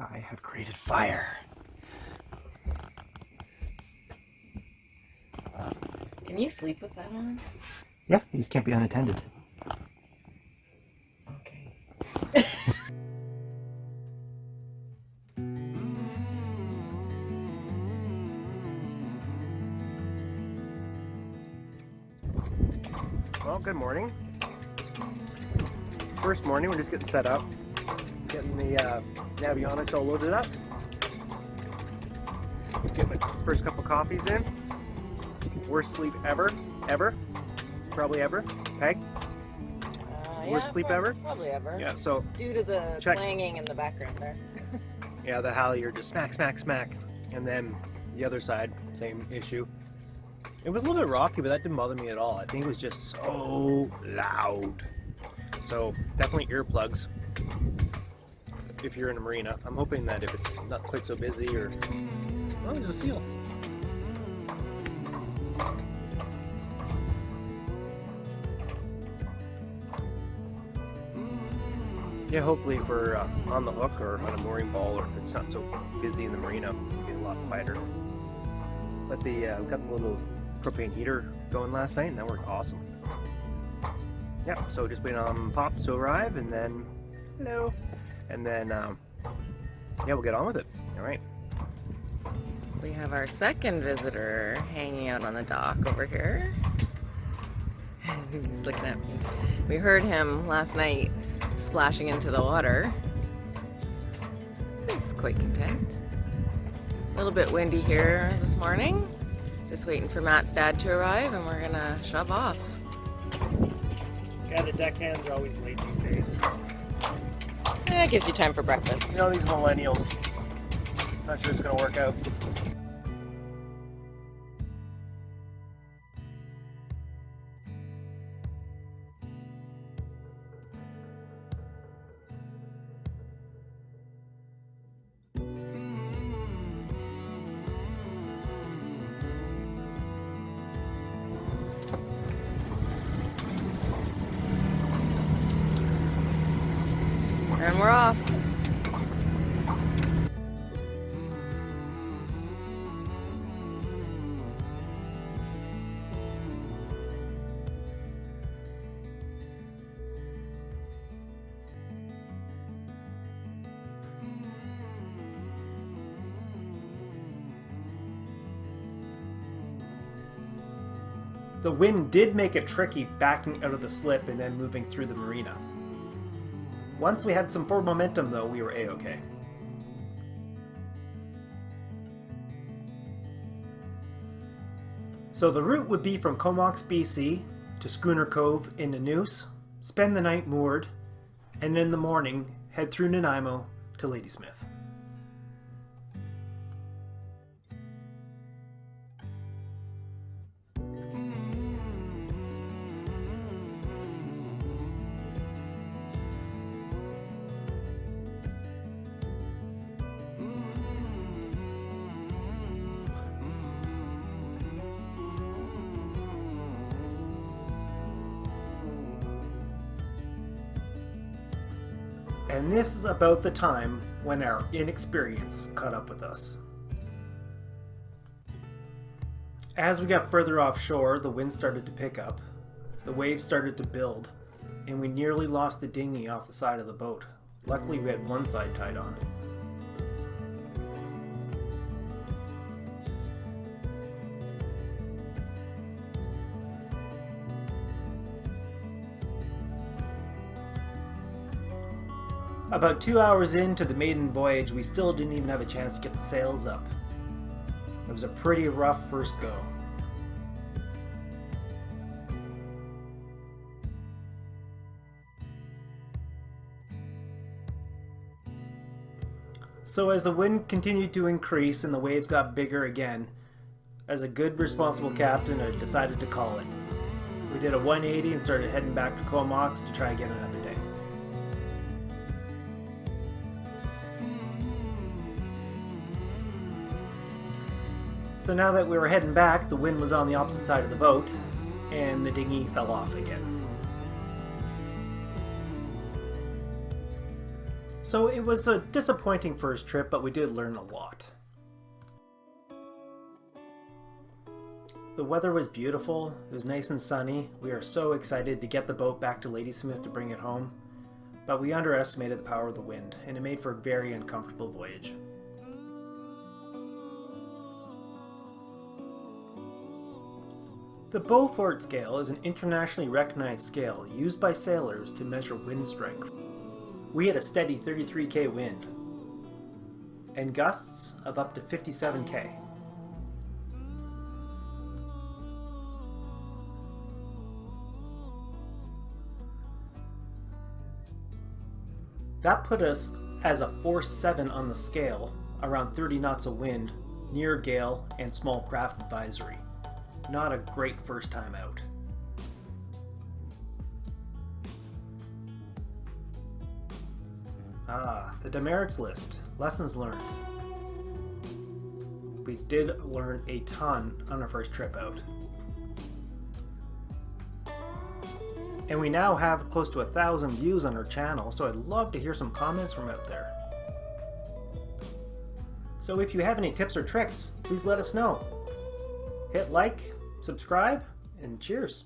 I have created fire. Can you sleep with that on? Yeah, these can't be unattended. Okay. Well, good morning. First morning, we're just getting set up. Getting the Navionics all loaded up. Get my first couple coffees in. Worst sleep ever. Probably ever. Peg? Worst sleep ever? Probably ever. Yeah, so Due to the check. clanging in the background there. Yeah, the halyard just smack, smack, smack. And then the other side, same issue. It was a little bit rocky, but that didn't bother me at all. I think it was just so loud. So definitely earplugs if you're in a marina. I'm hoping that if it's not quite so busy or... Oh, there's a seal. Yeah, hopefully if we're on the hook or on a mooring ball, or if it's not so busy in the marina, it'll be a lot quieter. But we got the little propane heater going last night, and that worked awesome. Yeah, so just waiting on Pops to arrive, and then hello, and then yeah, we'll get on with it. All right. We have our second visitor hanging out on the dock over here. He's looking at me. We heard him last night splashing into the water. He's quite content. A little bit windy here this morning. Just waiting for Matt's dad to arrive, and we're gonna shove off. Yeah, the deckhands are always late these days. It gives you time for breakfast. You know, these millennials. Not sure it's gonna work out. And we're off. The wind did make it tricky backing out of the slip and then moving through the marina. Once we had some forward momentum though, we were A-okay. So the route would be from Comox, BC to Schooner Cove in Nanoose, spend the night moored, and in the morning head through Nanaimo to Ladysmith. And this is about the time when our inexperience caught up with us. As we got further offshore, the wind started to pick up, the waves started to build, and we nearly lost the dinghy off the side of the boat. Luckily, we had one side tied on. About 2 hours into the maiden voyage, we still didn't even have a chance to get the sails up. It was a pretty rough first go. So as the wind continued to increase and the waves got bigger again, as a good responsible captain, I decided to call it. We did a 180 and started heading back to Comox to try again another day. So now that we were heading back, the wind was on the opposite side of the boat, and the dinghy fell off again. So it was a disappointing first trip, but we did learn a lot. The weather was beautiful, it was nice and sunny. We are so excited to get the boat back to Ladysmith to bring it home, but we underestimated the power of the wind, and it made for a very uncomfortable voyage. The Beaufort scale is an internationally recognized scale used by sailors to measure wind strength. We had a steady 33k wind, and gusts of up to 57k. That put us as a force 7 on the scale, around 30 knots of wind, near gale and small craft advisory. Not a great first time out. The demerits list. Lessons learned. We did learn a ton on our first trip out. And we now have close to 1,000 views on our channel, so I'd love to hear some comments from out there. So if you have any tips or tricks, please let us know. Hit like, subscribe, and cheers.